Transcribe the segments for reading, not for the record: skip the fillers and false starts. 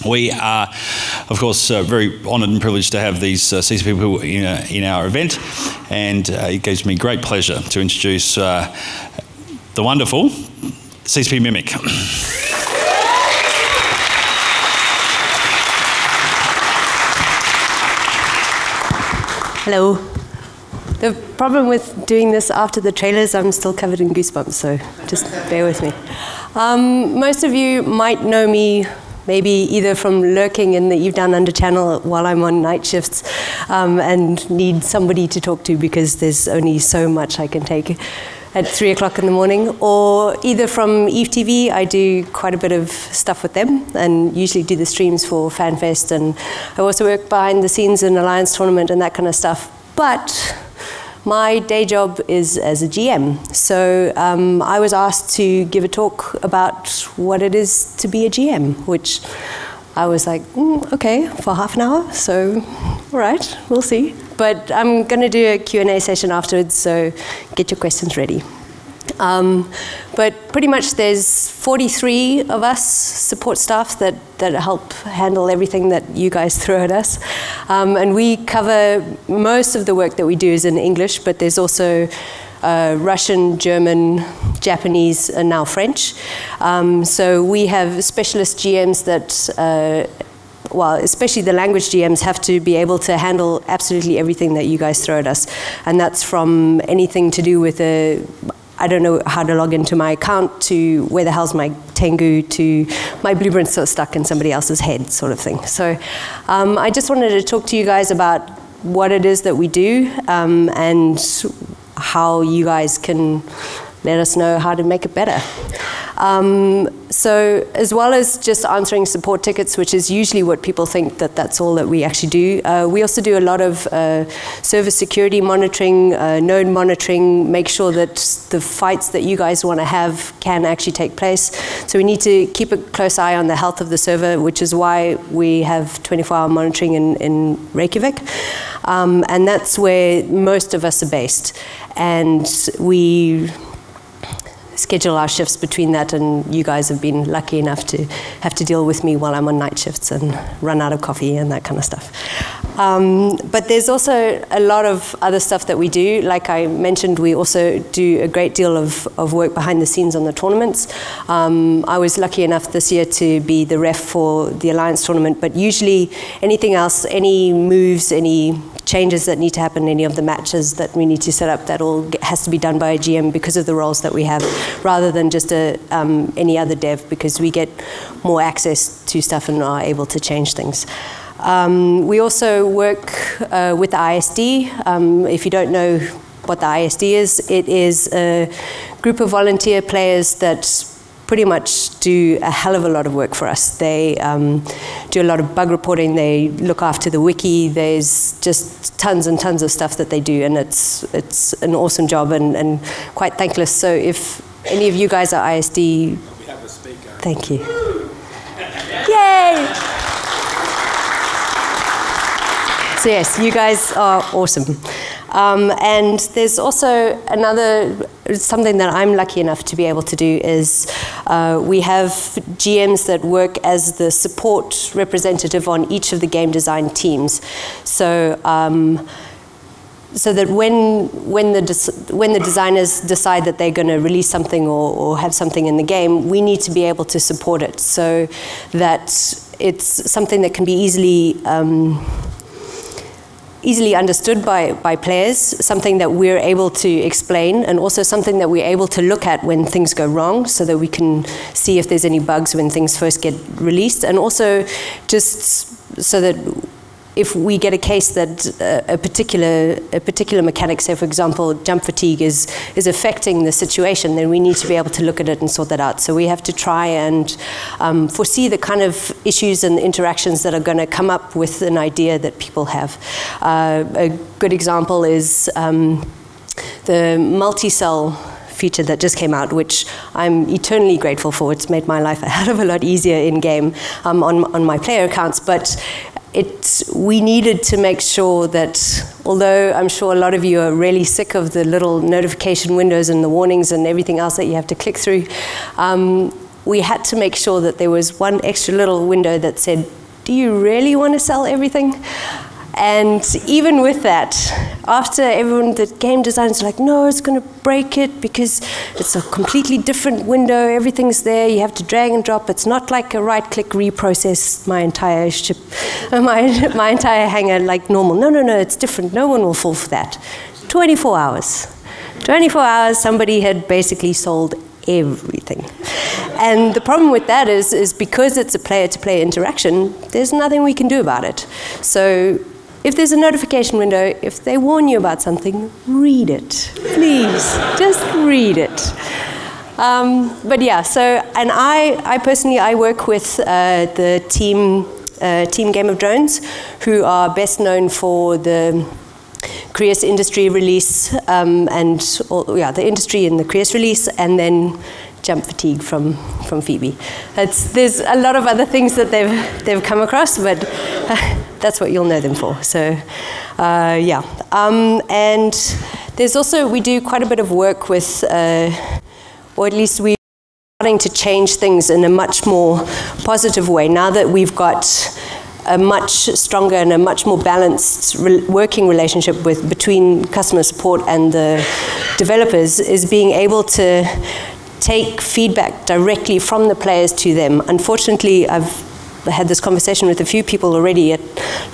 We are, of course, very honoured and privileged to have these CCP people in our event, and it gives me great pleasure to introduce the wonderful CCP Mimic. Hello. The problem with doing this after the trailers, I'm still covered in goosebumps, so just bear with me. Most of you might know me maybe either from lurking in the Eve Down Under channel while I'm on night shifts and need somebody to talk to because there's only so much I can take at 3 o'clock in the morning, or either from Eve TV. I do quite a bit of stuff with them and usually do the streams for FanFest, and I also work behind the scenes in Alliance Tournament and that kind of stuff. But my day job is as a GM. So I was asked to give a talk about what it is to be a GM, which I was like, okay, for half an hour, so all right, we'll see. But I'm going to do a Q&A session afterwards, so get your questions ready. But pretty much there's 43 of us support staff that help handle everything that you guys throw at us. And we cover most of the work that we do is in English, but there's also Russian, German, Japanese, and now French. So we have specialist GMs that well, especially the language GMs have to be able to handle absolutely everything that you guys throw at us. And that's from anything to do with I don't know how to log into my account, to where the hell's my Tengu, to my blueprint's so stuck in somebody else's head, sort of thing. So I just wanted to talk to you guys about what it is that we do and how you guys can let us know how to make it better. So as well as just answering support tickets, which is usually what people think that that's all that we actually do, we also do a lot of server security monitoring, node monitoring, make sure that the fights that you guys want to have can actually take place. So we need to keep a close eye on the health of the server, which is why we have 24-hour monitoring in Reykjavik. And that's where most of us are based. And we schedule our shifts between that, and you guys have been lucky enough to have to deal with me while I'm on night shifts and run out of coffee and that kind of stuff. But there's also a lot of other stuff that we do. Like I mentioned, we also do a great deal of work behind the scenes on the tournaments. I was lucky enough this year to be the ref for the Alliance tournament, but usually anything else, any moves, any changes that need to happen, any of the matches that we need to set up, that all has to be done by a GM because of the roles that we have, rather than just any other dev, because we get more access to stuff and are able to change things. We also work with the ISD. If you don't know what the ISD is, it is a group of volunteer players that pretty much do a hell of a lot of work for us. They do a lot of bug reporting, they look after the wiki, there's just tons and tons of stuff that they do, and it's an awesome job and quite thankless. So if any of you guys are ISD, we have a speaker. Thank you. Yay! So yes, you guys are awesome. And there's also something that I'm lucky enough to be able to do is we have GMs that work as the support representative on each of the game design teams. So so that when the designers decide that they're going to release something or have something in the game, we need to be able to support it so that it's something that can be easily understood by players, something that we're able to explain, and also something that we're able to look at when things go wrong so that we can see if there's any bugs when things first get released, and also just so that if we get a case that a particular mechanic, say for example jump fatigue, is affecting the situation, then we need to be able to look at it and sort that out. So we have to try and foresee the kind of issues and interactions that are going to come up with an idea that people have. A good example is the multi-cell feature that just came out, which I'm eternally grateful for. It's made my life a hell of a lot easier in game on my player accounts, but we needed to make sure that, although I'm sure a lot of you are really sick of the little notification windows and the warnings and everything else that you have to click through, we had to make sure that there was one extra little window that said, do you really want to sell everything? And even with that, after everyone, the game designers are like, no, it's going to break it because it's a completely different window, everything's there, you have to drag and drop, it's not like a right-click reprocess my entire ship, my entire hangar like normal. No, no, no, it's different, no one will fall for that. 24 hours. 24 hours, somebody had basically sold everything. And the problem with that is because it's a player-to-player interaction, there's nothing we can do about it. So if there's a notification window, if they warn you about something, read it. Please, just read it. But yeah, so, and I personally, I work with the team Game of Drones, who are best known for the Creus industry release, the industry and the Creus release, and then Jump Fatigue from Phoebe. There's a lot of other things that they've come across, but that's what you'll know them for. So, yeah. And there's also, we do quite a bit of work with, or at least we're starting to change things in a much more positive way now that we've got a much stronger and a much more balanced working relationship between customer support and the developers, is being able to take feedback directly from the players to them. Unfortunately, I've had this conversation with a few people already at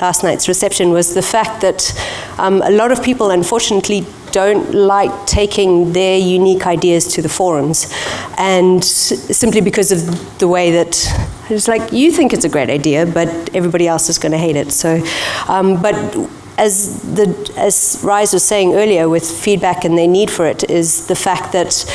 last night's reception, was the fact that a lot of people unfortunately don't like taking their unique ideas to the forums, and simply because of the way that it's like, you think it's a great idea, but everybody else is going to hate it. So, but as Rise was saying earlier, with feedback and their need for it, is the fact that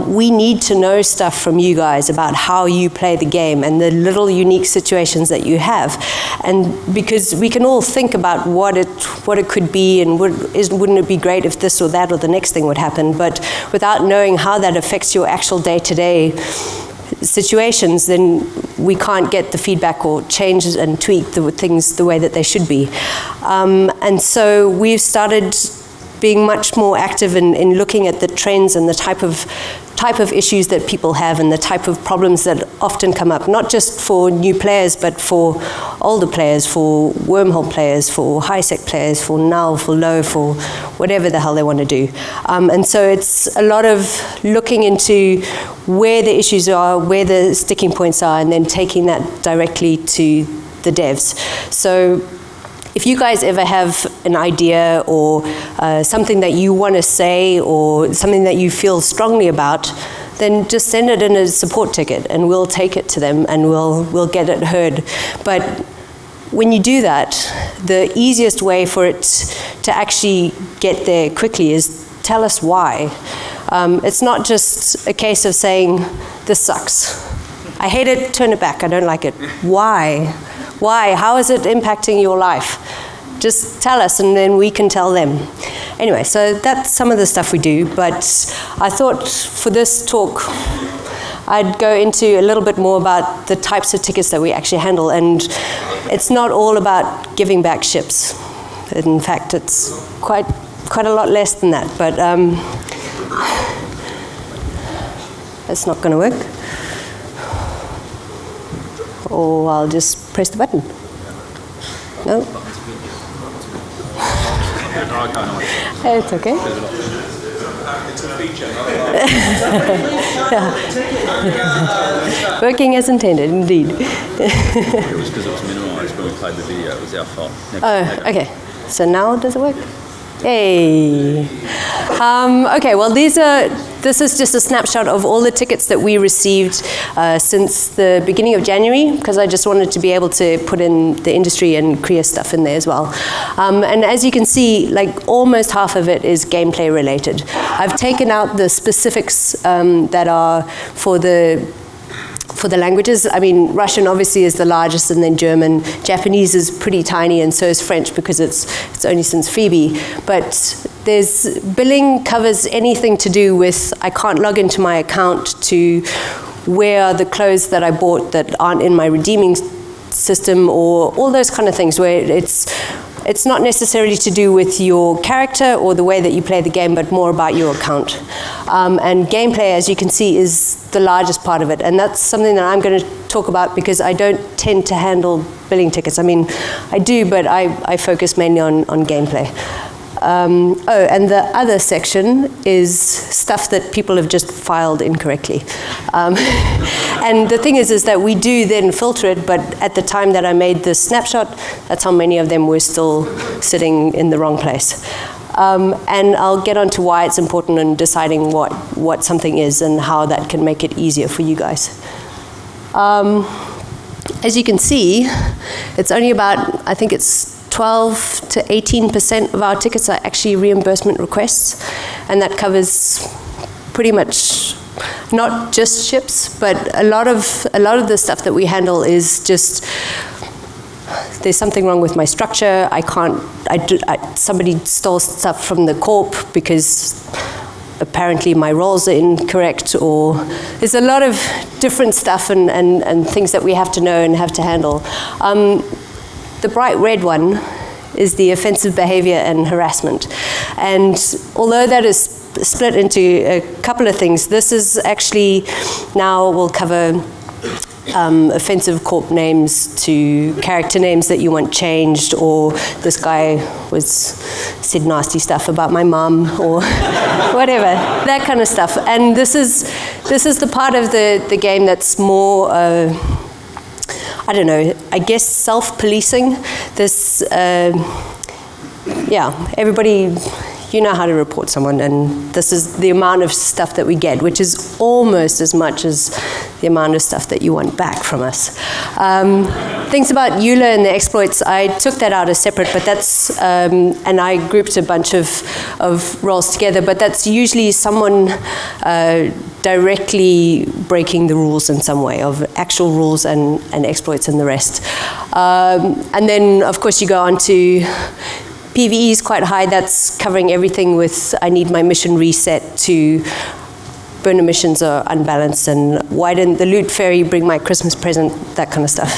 we need to know stuff from you guys about how you play the game and the little unique situations that you have. And because we can all think about what it could be, and wouldn't it be great if this or that or the next thing would happen, but without knowing how that affects your actual day-to-day situations, then we can't get the feedback or change and tweak the things the way that they should be. And so we've started being much more active in looking at the trends and the type of issues that people have and the type of problems that often come up, not just for new players, but for older players, for wormhole players, for high-sec players, for null, for low, for whatever the hell they want to do. And so it's a lot of looking into where the issues are, where the sticking points are, and then taking that directly to the devs. So if you guys ever have an idea or something that you want to say or something that you feel strongly about, then just send it in a support ticket and we'll take it to them and we'll get it heard. But when you do that, the easiest way for it to actually get there quickly is tell us why. It's not just a case of saying, this sucks. I hate it, turn it back, I don't like it. Why? Why? How is it impacting your life? Just tell us and then we can tell them. Anyway, so that's some of the stuff we do, but I thought for this talk I'd go into a little bit more about the types of tickets that we actually handle, and it's not all about giving back ships. In fact, it's quite a lot less than that, but it's not going to work. Or I'll just press the button. No? It's okay. It's a feature. Working as intended, indeed. It was because it was minimised when we played the video. It was our fault. Oh, okay. So now does it work? Hey. Okay, well this is just a snapshot of all the tickets that we received since the beginning of January, because I just wanted to be able to put in the industry and Creus stuff in there as well. And as you can see, like almost half of it is gameplay related. I've taken out the specifics that are for the languages. I mean, Russian obviously is the largest, and then German. Japanese is pretty tiny, and so is French because it's only since Phoebe. But billing covers anything to do with, I can't log into my account to where are the clothes that I bought that aren't in my redeeming system, or all those kind of things where it's it's not necessarily to do with your character or the way that you play the game, but more about your account. And gameplay, as you can see, is the largest part of it. And that's something that I'm going to talk about because I don't tend to handle billing tickets. I mean, I do, but I focus mainly on gameplay. And the other section is stuff that people have just filed incorrectly. And the thing is that we do then filter it, but at the time that I made this snapshot, that's how many of them were still sitting in the wrong place. And I'll get onto why it's important in deciding what something is and how that can make it easier for you guys. As you can see, it's only about, I think it's 12 to 18% of our tickets are actually reimbursement requests, and that covers pretty much not just ships, but a lot of the stuff that we handle is just there's something wrong with my structure. Somebody stole stuff from the corp because apparently my roles are incorrect, or there's a lot of different stuff and things that we have to know and have to handle. The bright red one is the offensive behavior and harassment. And although that is split into a couple of things, this is actually now will cover offensive corp names to character names that you want changed, or this guy said nasty stuff about my mum, or whatever, that kind of stuff. And this is the part of the game that's more I don't know, I guess self-policing. This, yeah, everybody, you know how to report someone, and this is the amount of stuff that we get, which is almost as much as the amount of stuff that you want back from us. Things about EULA and the exploits, I took that out as separate, but that's, and I grouped a bunch of roles together, but that's usually someone directly breaking the rules in some way, of actual rules and exploits and the rest. And then, of course, you go on to PVE is quite high. That's covering everything with I need my mission reset to burner missions are unbalanced, and why didn't the loot fairy bring my Christmas present, that kind of stuff.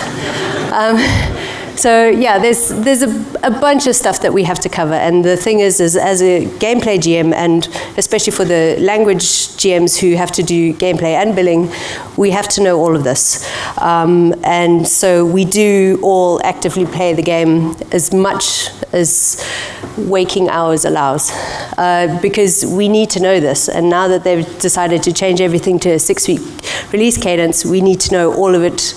So yeah, there's a bunch of stuff that we have to cover, and the thing is as a gameplay GM, and especially for the language GMs who have to do gameplay and billing, we have to know all of this. And so we do all actively play the game as much as waking hours allows, because we need to know this. And now that they've decided to change everything to a 6-week release cadence, we need to know all of it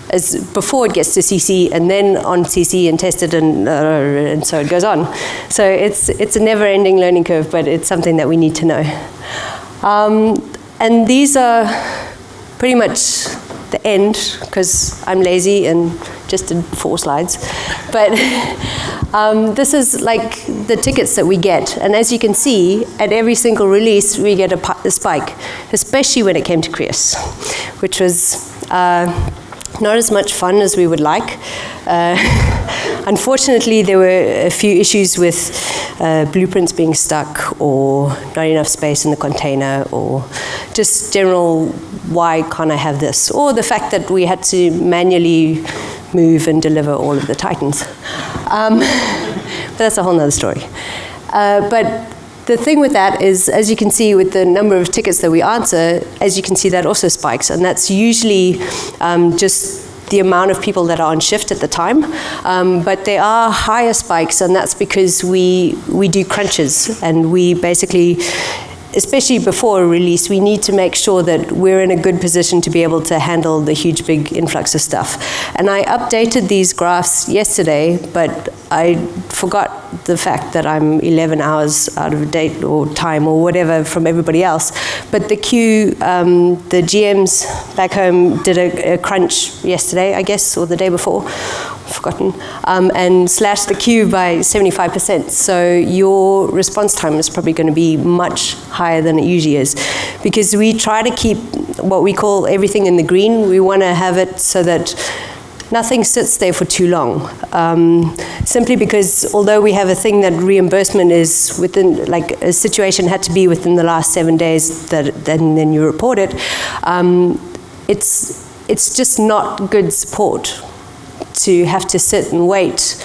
as before it gets to CC, and then on CC and tested, and so it goes on. So it's a never-ending learning curve, but it's something that we need to know. And these are pretty much the end, because I'm lazy and just did 4 slides. But this is like the tickets that we get. And as you can see, at every single release, we get a spike, especially when it came to Creus, which was not as much fun as we would like. Unfortunately, there were a few issues with blueprints being stuck, or not enough space in the container, or just general, why can't I have this? Or the fact that we had to manually move and deliver all of the Titans. But that's a whole nother story. But the thing with that is, as you can see with the number of tickets that we answer, as you can see, that also spikes. And that's usually just the amount of people that are on shift at the time. But there are higher spikes, and that's because we do crunches. And we basically, especially before a release, we need to make sure that we're in a good position to be able to handle the huge big influx of stuff. And I updated these graphs yesterday, but I forgot the fact that I'm 11 hours out of date or time or whatever from everybody else. But the queue, the GMs back home did a crunch yesterday, I guess, or the day before, forgotten, and slashed the queue by 75%. So your response time is probably going to be much higher than it usually is, because we try to keep what we call everything in the green. We want to have it so that nothing sits there for too long. Simply because although we have a thing that reimbursement is within, like a situation had to be within the last 7 days, then you report it, it's just not good support to have to sit and wait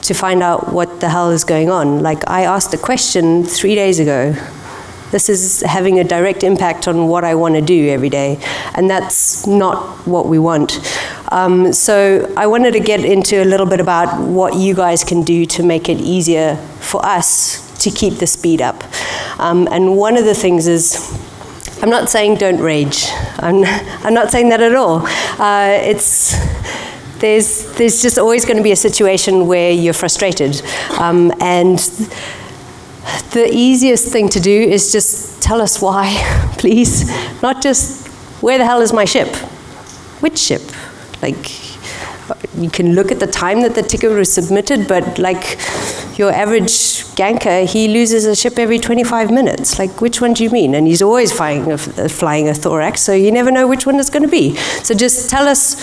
to find out what the hell is going on. Like, I asked a question 3 days ago. This is having a direct impact on what I want to do every day, and that's not what we want. So I wanted to get into a little bit about what you guys can do to make it easier for us to keep the speed up. And one of the things is, I'm not saying don't rage. I'm not saying that at all. There's just always going to be a situation where you're frustrated, and the easiest thing to do is just tell us why, please. Not just, where the hell is my ship? Which ship? Like, you can look at the time that the ticket was submitted, but like your average ganker, he loses a ship every 25 minutes. Like, which one do you mean? And he's always flying a thorax, so you never know which one it's going to be. So just tell us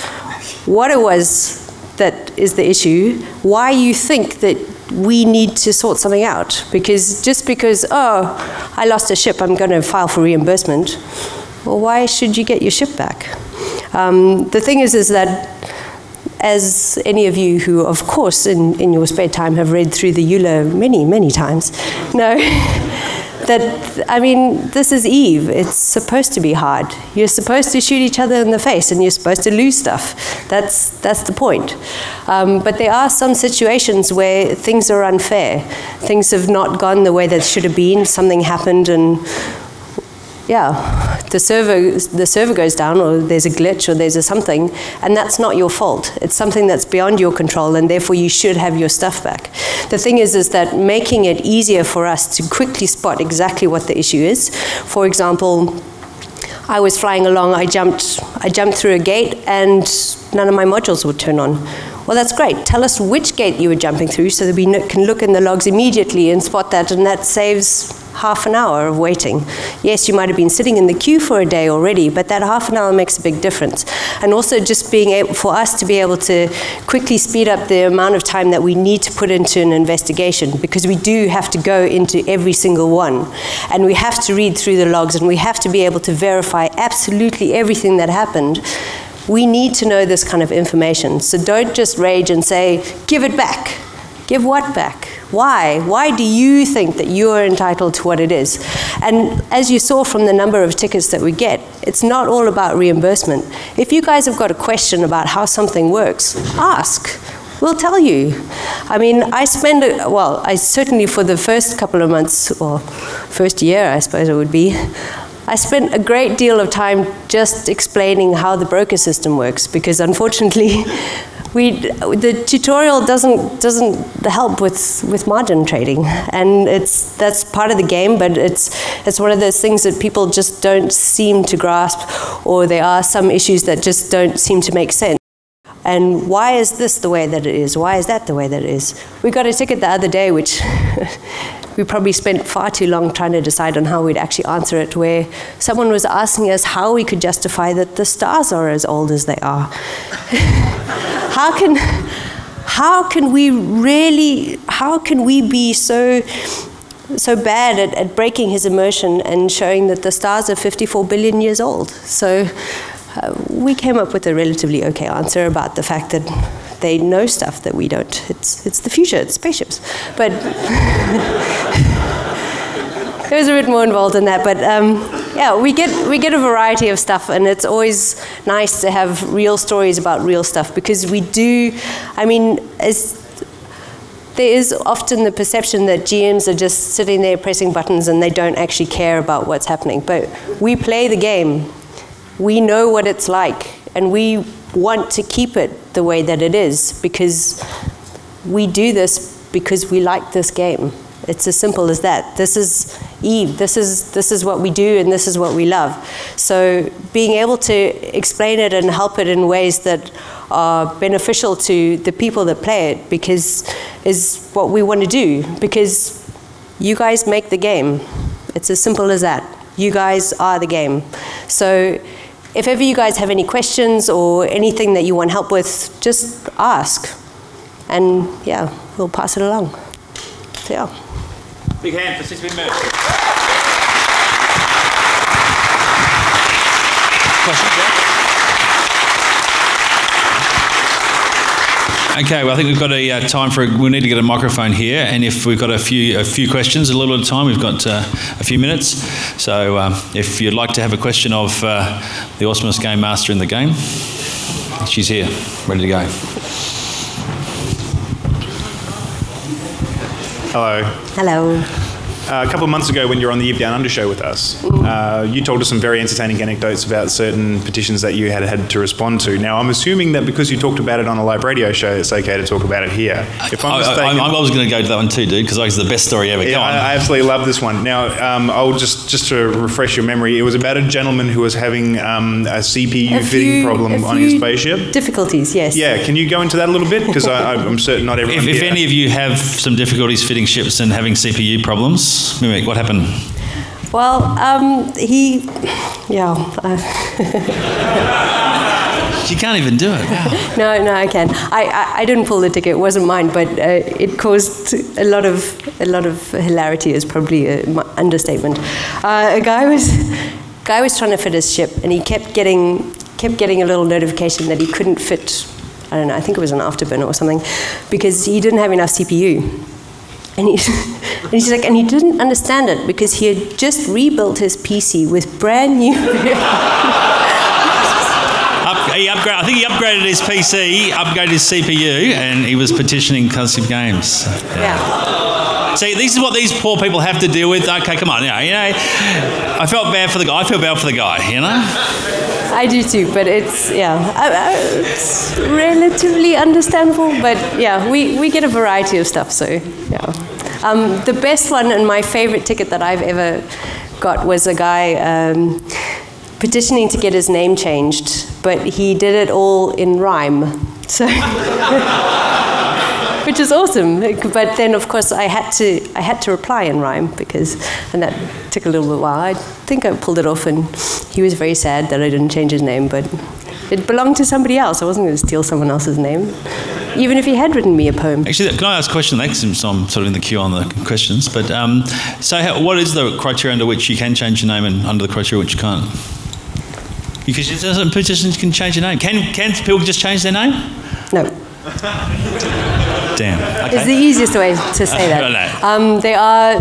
what it was that is the issue, why you think that we need to sort something out. Because just because, oh, I lost a ship, I'm going to file for reimbursement. Well, why should you get your ship back? The thing is that, as any of you who, of course, in your spare time have read through the EULA many, many times, know that, I mean, this is Eve. It's supposed to be hard. You're supposed to shoot each other in the face, and you're supposed to lose stuff. That's the point. But there are some situations where things are unfair. Things have not gone the way that should have been. Something happened, and yeah, the server goes down, or there's a glitch, or there's a something, and that's not your fault. It's something that's beyond your control, and therefore you should have your stuff back. The thing is that making it easier for us to quickly spot exactly what the issue is. For example, I was flying along, I jumped through a gate, and none of my modules would turn on. Well, that's great. Tell us which gate you were jumping through so that we can look in the logs immediately and spot that, and that saves half an hour of waiting. Yes, you might have been sitting in the queue for a day already, but that half an hour makes a big difference. And also just being able, for us to be able to quickly speed up the amount of time that we need to put into an investigation, because we do have to go into every single one, and we have to read through the logs, and we have to be able to verify absolutely everything that happened. We need to know this kind of information. So don't just rage and say, give it back. Give what back? Why? Why do you think that you are entitled to what it is? And as you saw from the number of tickets that we get, it's not all about reimbursement. If you guys have got a question about how something works, ask. We'll tell you. I mean, I certainly for the first couple of months, or first year, I suppose it would be, I spent a great deal of time just explaining how the broker system works, because unfortunately, the tutorial doesn't help with margin trading, and that's part of the game. But it's one of those things that people just don't seem to grasp, or there are some issues that just don't seem to make sense. And why is this the way that it is? Why is that the way that it is? We got a ticket the other day, which we probably spent far too long trying to decide on how we'd actually answer it, where someone was asking us how we could justify that the stars are as old as they are. How can we be so bad at breaking his immersion and showing that the stars are 54 billion years old? So we came up with a relatively okay answer about the fact that they know stuff that we don't. It's the future, it's spaceships. But it was a bit more involved in that. But yeah, we get a variety of stuff, and it's always nice to have real stories about real stuff, because we do, I mean, there is often the perception that GMs are just sitting there pressing buttons and they don't actually care about what's happening. But we play the game. We know what it's like, and we want to keep it the way that it is, because we do this because we like this game. It's as simple as that. This is Eve. This is what we do, and this is what we love. So being able to explain it and help it in ways that are beneficial to the people that play it, because is what we want to do, because you guys make the game. It's as simple as that. You guys are the game. So if ever you guys have any questions or anything that you want help with, just ask. And yeah, we'll pass it along. So yeah. Big hand for CCP Mimic. Questions, Jack? Okay, well, I think we've got a time for. We'll need to get a microphone here, and if we've got a few questions, a little bit of time, we've got a few minutes. So, if you'd like to have a question of the awesomest game master in the game, she's here, ready to go. Hello. Hello. A couple of months ago when you were on the Eve Down Under show with us, you told us some very entertaining anecdotes about certain petitions that you had to respond to. Now, I'm assuming that because you talked about it on a live radio show, it's okay to talk about it here. If I'm mistaken... I was going to go to that one too, dude, because it's the best story ever. Yeah, I absolutely love this one. Now, I'll just to refresh your memory, it was about a gentleman who was having a CPU fitting problem on his spaceship. Difficulties, yes. Yeah, can you go into that a little bit? Because I'm certain not everyone If any of you have some difficulties fitting ships and having CPU problems, Mimic, what happened? Well, You can't even do it. Wow. No, I can. I didn't pull the ticket. It wasn't mine, but it caused a lot of hilarity. Is probably an understatement. A guy was trying to fit his ship, and he kept getting a little notification that he couldn't fit. I don't know. I think it was an afterburner or something, because he didn't have enough CPU. And he didn't understand it because he had just rebuilt his PC with brand new. I think he upgraded his PC, upgraded his CPU, and he was petitioning custom games. Yeah. See, this is what these poor people have to deal with. Okay, come on, I felt bad for the guy. I feel bad for the guy, I do too, but it's it's relatively understandable. But yeah, we get a variety of stuff. So yeah, the best one and my favorite ticket that I've ever got was a guy petitioning to get his name changed, but he did it all in rhyme. So. Which is awesome, but then of course I had to reply in rhyme and that took a little bit while. I think I pulled it off, and he was very sad that I didn't change his name, but it belonged to somebody else. I wasn't going to steal someone else's name, even if he had written me a poem. Actually, can I ask a question next? So I'm sort of in the queue on the questions, but what is the criteria under which you can change your name and under the criteria which you can't? Because certain petitions can change your name. Can people just change their name? No. Damn. Okay. It's the easiest way to say that. They are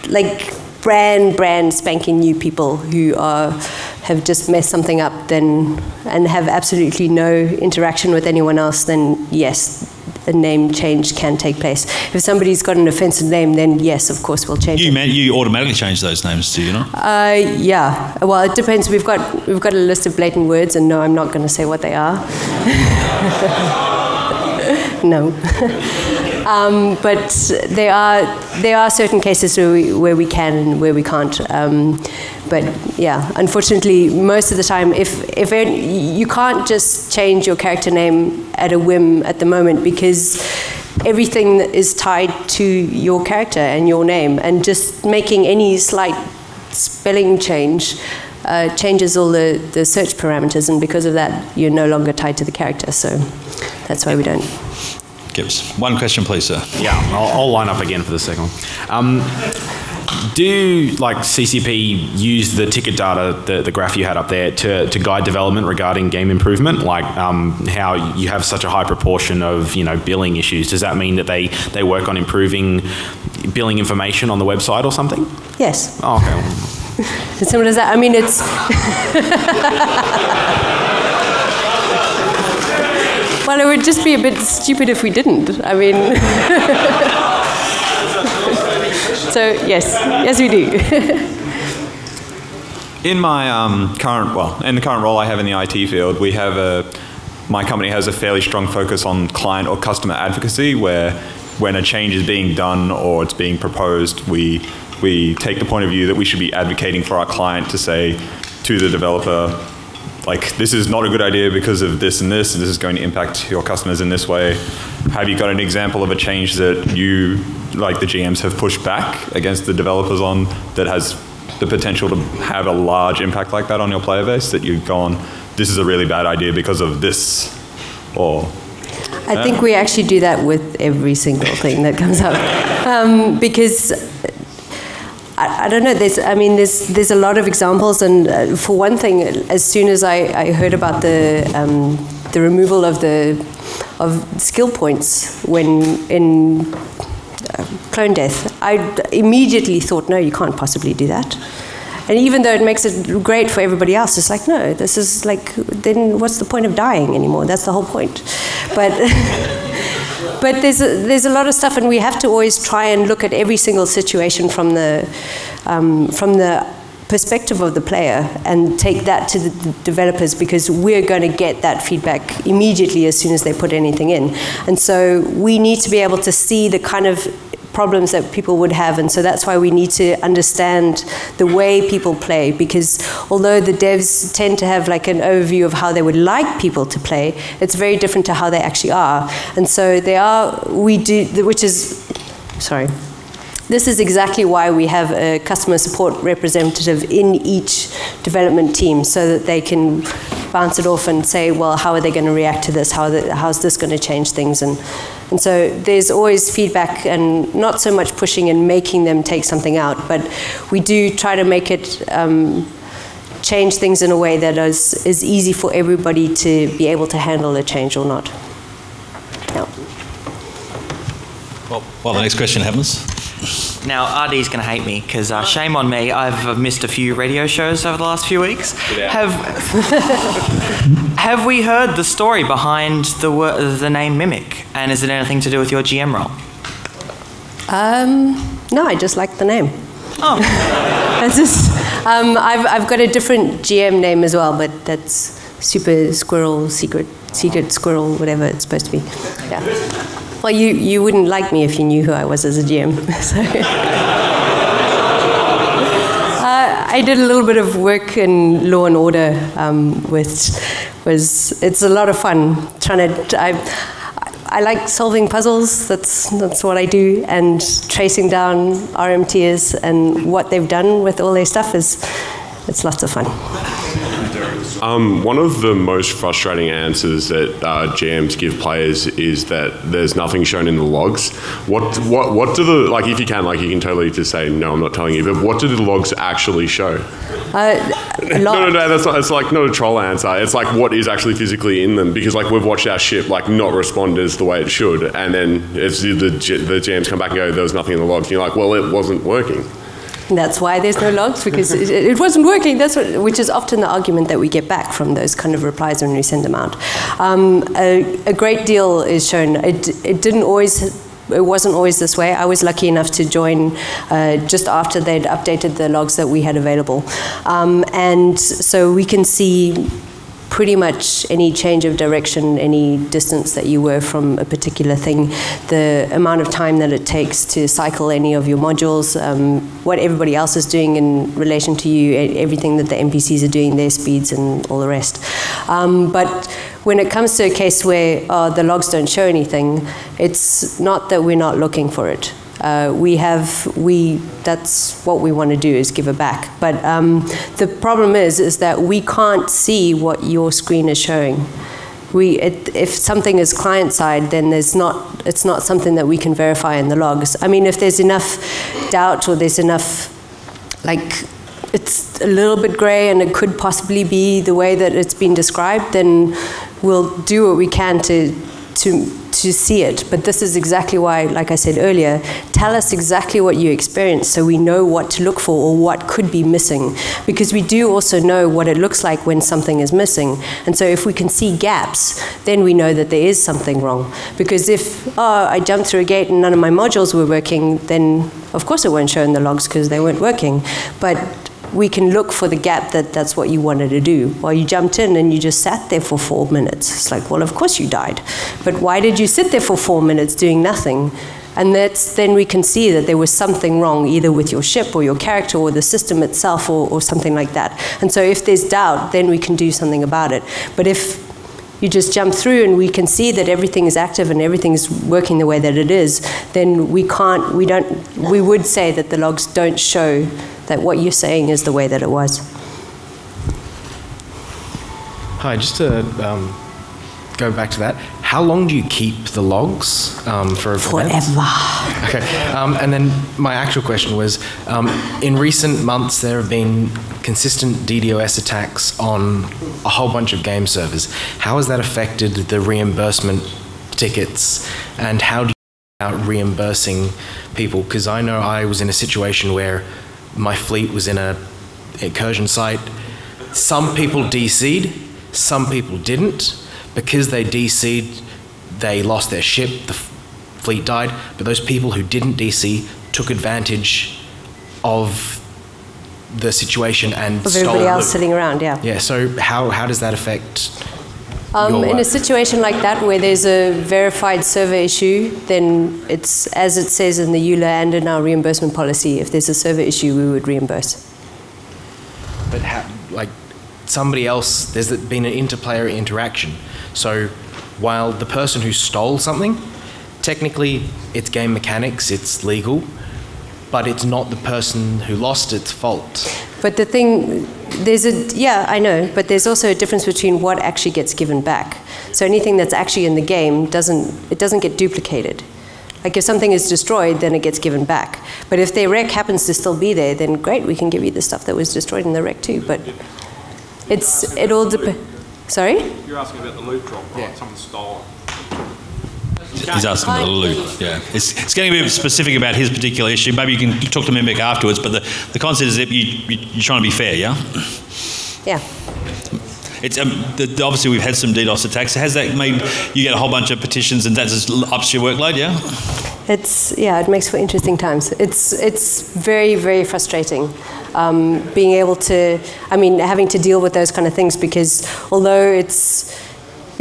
like brand spanking new people who have just messed something up and have absolutely no interaction with anyone else. Then yes, a name change can take place. If somebody's got an offensive name, then yes, of course we'll change it. You automatically change those names, do you not? Yeah. Well, it depends. We've got a list of blatant words, and no, I'm not going to say what they are. No. But there are certain cases where we can and where we can't. But yeah, unfortunately, most of the time, if you can't just change your character name at a whim at the moment, because everything is tied to your character and your name, and just making any slight spelling change changes all the search parameters, and because of that, you're no longer tied to the character. So that's why we don't. Gibbs, one question, please, sir. Yeah, I'll line up again for the second one. Do CCP use the ticket data, the graph you had up there, to guide development regarding game improvement? Like how you have such a high proportion of billing issues. Does that mean that they work on improving billing information on the website or something? Yes. Oh, okay. As simple as that. I mean, it's. Well, it would just be a bit stupid if we didn't. I mean, so yes, we do. In my in the current role I have in the IT field, we have my company has a fairly strong focus on client or customer advocacy, where when a change is being done or it's being proposed, we take the point of view that we should be advocating for our client to say to the developer, this is not a good idea because of this and this is going to impact your customers in this way. Have you got an example of a change that you, the GMs, have pushed back against the developers on that has the potential to have a large impact like that on your player base, that you've gone, this is a really bad idea because of this, or... I think we actually do that with every single thing that comes up. Because... I don't know. There's a lot of examples, and for one thing, as soon as I heard about the removal of the skill points when in clone death. I immediately thought, no, you can't possibly do that. And even though it makes it great for everybody else, it's like, no, this is like, then what's the point of dying anymore? That's the whole point. But but there's a lot of stuff, and we have to always try and look at every single situation from the perspective of the player and take that to the developers, because we're going to get that feedback immediately as soon as they put anything in. And so we need to be able to see the kind of problems that people would have, and so that's why we need to understand the way people play, because although the devs tend to have like an overview of how they would like people to play, it's very different to how they actually are. And so this is exactly why we have a customer support representative in each development team, so that they can bounce it off and say, well, how are they going to react to this? How's this going to change things? And so there's always feedback, and not so much pushing and making them take something out, but we do try to make it change things in a way that is easy for everybody to be able to handle a change or not. Yeah. Well, while the next question happens. Now, RD's going to hate me, because shame on me, I've missed a few radio shows over the last few weeks. Have we heard the story behind the name Mimic, and is it anything to do with your GM role? No, I just like the name. Oh. That's just, I've got a different GM name as well, but that's Super Squirrel, Secret Squirrel, whatever it's supposed to be. Yeah. Well, you wouldn't like me if you knew who I was as a GM. So. I did a little bit of work in Law and Order, it's a lot of fun. I like solving puzzles. That's what I do, and tracing down RMTers and what they've done with all their stuff it's lots of fun. One of the most frustrating answers that GMs give players is that there's nothing shown in the logs. What do the, like, if you can totally just say, no, I'm not telling you, but what do the logs actually show? No, that's not, it's like not a troll answer. It's like what is actually physically in them, because like we've watched our ship like not respond as the way it should, and then it's the GMs come back and go, there was nothing in the logs, and you're like, well, it wasn't working. That's why there's no logs, because it wasn't working. Which is often the argument that we get back from those kind of replies when we send them out. A great deal is shown. It wasn't always this way. I was lucky enough to join just after they'd updated the logs that we had available, and so we can see pretty much any change of direction, any distance that you were from a particular thing, the amount of time that it takes to cycle any of your modules, what everybody else is doing in relation to you, everything that the NPCs are doing, their speeds and all the rest. But when it comes to a case where the logs don't show anything, it's not that we're not looking for it. That's what we want to do, is give it back. But the problem is that we can't see what your screen is showing. If something is client side, then it's not something that we can verify in the logs. I mean, if there's enough doubt, or there's enough, like, it's a little bit gray and it could possibly be the way that it's been described, then we'll do what we can to see it. But this is exactly why, like I said earlier, tell us exactly what you experienced so we know what to look for or what could be missing, because we do also know what it looks like when something is missing. And so if we can see gaps, then we know that there is something wrong. Because if I jumped through a gate and none of my modules were working, then of course it won't show in the logs because they weren't working. But we can look for the gap that's what you wanted to do. Well, you jumped in and you just sat there for 4 minutes. It's like, well, of course you died. But why did you sit there for 4 minutes doing nothing? And then we can see that there was something wrong, either with your ship or your character or the system itself or something like that. And so if there's doubt, then we can do something about it. But if you just jump through and we can see that everything is active and everything is working the way that it is, then we would say that the logs don't show that what you're saying is the way that it was. Hi, just to go back to that, how long do you keep the logs for Forever. Okay, and then my actual question was, in recent months there have been consistent DDoS attacks on a whole bunch of game servers. How has that affected the reimbursement tickets, and how do you go about reimbursing people? Because I know I was in a situation where my fleet was in a incursion site. Some people DC'd, some people didn't. Because they DC'd, they lost their ship, the fleet died, but those people who didn't DC took advantage of the situation and of stole everybody else loot. sitting around, yeah. Yeah, so how does that affect your In a work? situation like that where there's a verified server issue, then it's as it says in the EULA and in our reimbursement policy, if there's a server issue, we would reimburse. But like somebody else, there's been an interplayer interaction. So while the person who stole something, technically it's game mechanics, it's legal, but it's not the person who lost its fault. But the thing, yeah, I know, but there's also a difference between what actually gets given back. So anything that's actually in the game doesn't get duplicated. Like if something is destroyed, then it gets given back. But if their wreck happens to still be there, then great, we can give you the stuff that was destroyed in the wreck too. But it all depends. Sorry? You're asking about the loot drop, right? Yeah. Someone stole it. He's asking about the loot, yeah. It's getting a bit specific about his particular issue. Maybe you can talk to Mimic afterwards, but the concept is that you're trying to be fair, yeah? Yeah. It's obviously we've had some DDoS attacks. Has that made you get a whole bunch of petitions and that just ups your workload, yeah? It makes for interesting times. It's very, very frustrating being able to, having to deal with those kind of things, because although it's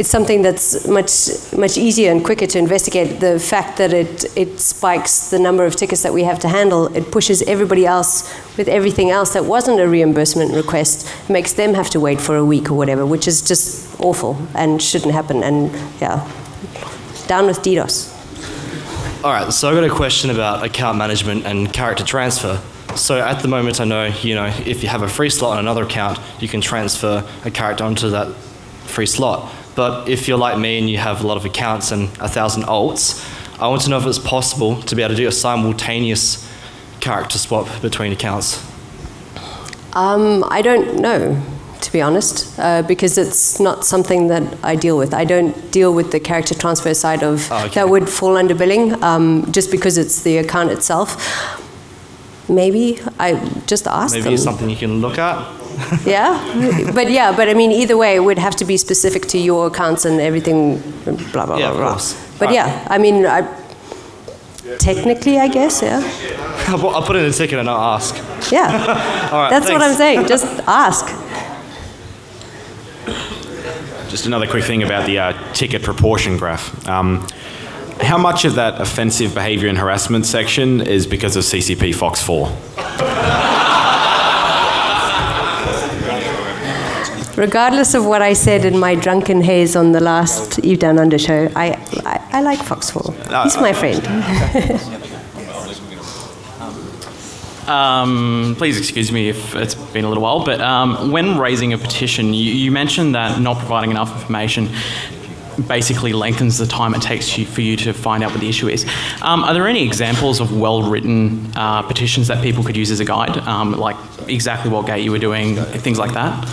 something that's much easier and quicker to investigate, the fact that it spikes the number of tickets that we have to handle, it pushes everybody else with everything else that wasn't a reimbursement request, makes them have to wait for a week or whatever, which is just awful and shouldn't happen. And yeah, down with DDoS. All right, so I've got a question about account management and character transfer. So at the moment, I know, if you have a free slot on another account, you can transfer a character onto that free slot. But if you're like me and you have a lot of accounts and 1,000 alts, I want to know if it's possible to be able to do a simultaneous character swap between accounts. I don't know, to be honest, because it's not something that I deal with. I don't deal with the character transfer side of that would fall under billing, just because it's the account itself. Maybe I just ask them. Maybe it's something you can look at. Yeah, but either way, it would have to be specific to your accounts and everything, blah, blah, yeah, blah, blah. Course. But technically, I guess, yeah. I'll put in a ticket and I'll ask. Yeah, all right, that's thanks. what I'm saying, just ask. Just another quick thing about the ticket proportion graph. How much of that offensive behaviour and harassment section is because of CCP Fox 4? Regardless of what I said in my drunken haze on the last Eve Down Under show, I like Fox 4. He's my friend. Please excuse me if it's been a little while, but when raising a petition, you mentioned that not providing enough information basically lengthens the time it takes for you to find out what the issue is. Are there any examples of well-written petitions that people could use as a guide, like exactly what gate you were doing, things like that?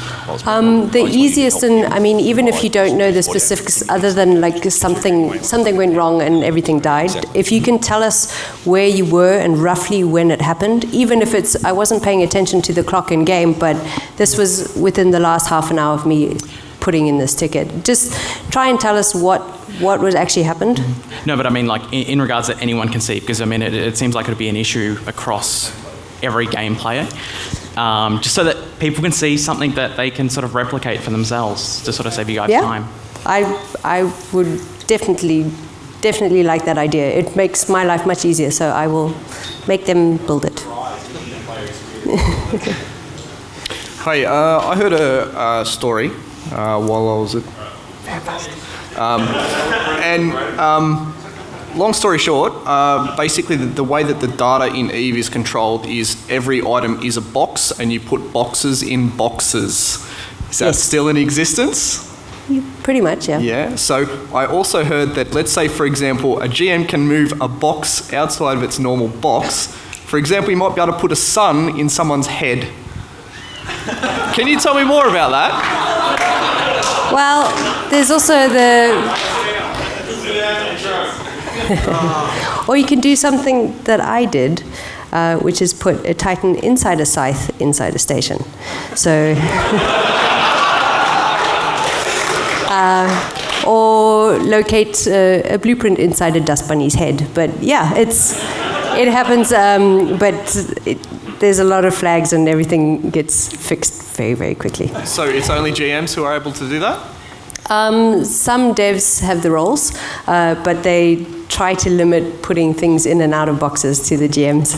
The easiest, and even if you don't know the specifics, other than like something went wrong and everything died, if you can tell us where you were and roughly when it happened, even if I wasn't paying attention to the clock in game, but this was within the last half an hour of me putting in this ticket. Just try and tell us what was actually happened. No, but like in regards that anyone can see, because it seems like it would be an issue across every game player, just so that people can see something that they can sort of replicate for themselves to sort of save you guys time. I would definitely like that idea. It makes my life much easier, so I will make them build it. Hi, I heard a story while I was at long story short, basically the way that the data in Eve is controlled is every item is a box and you put boxes in boxes. Is that still in existence? Pretty much, yeah. Yeah, so I also heard that, let's say for example, a GM can move a box outside of its normal box. For example, you might be able to put a sun in someone's head. Can you tell me more about that? Well, there's also Or you can do something that I did, which is put a Titan inside a scythe inside a station. So, or locate a blueprint inside a dust bunny's head. But yeah, it happens. There's a lot of flags, and everything gets fixed very, very quickly. So it's only GMs who are able to do that? Some devs have the roles, but they try to limit putting things in and out of boxes to the GMs.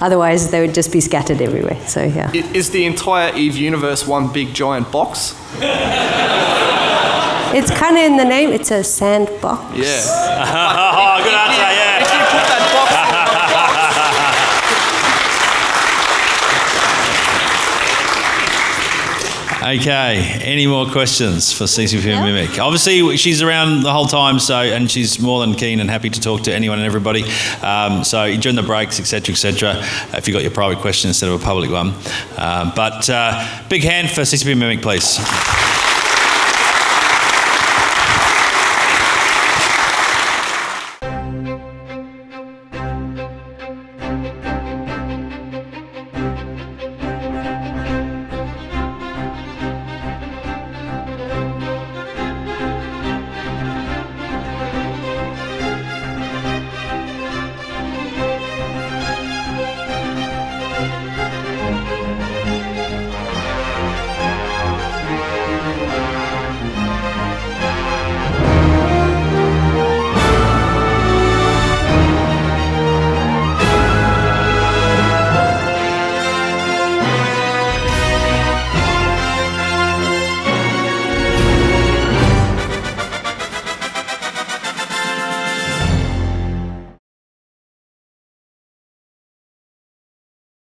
Otherwise, they would just be scattered everywhere. So yeah. Is the entire EVE universe one big giant box? It's kind of in the name. It's a sandbox. Yeah. Good answer. Yeah. If you put that box in Okay, any more questions for CCP Mimic? Obviously, she's around the whole time, and she's more than keen and happy to talk to anyone and everybody. So during the breaks, etc., if you've got your private question instead of a public one. But big hand for CCP Mimic, please.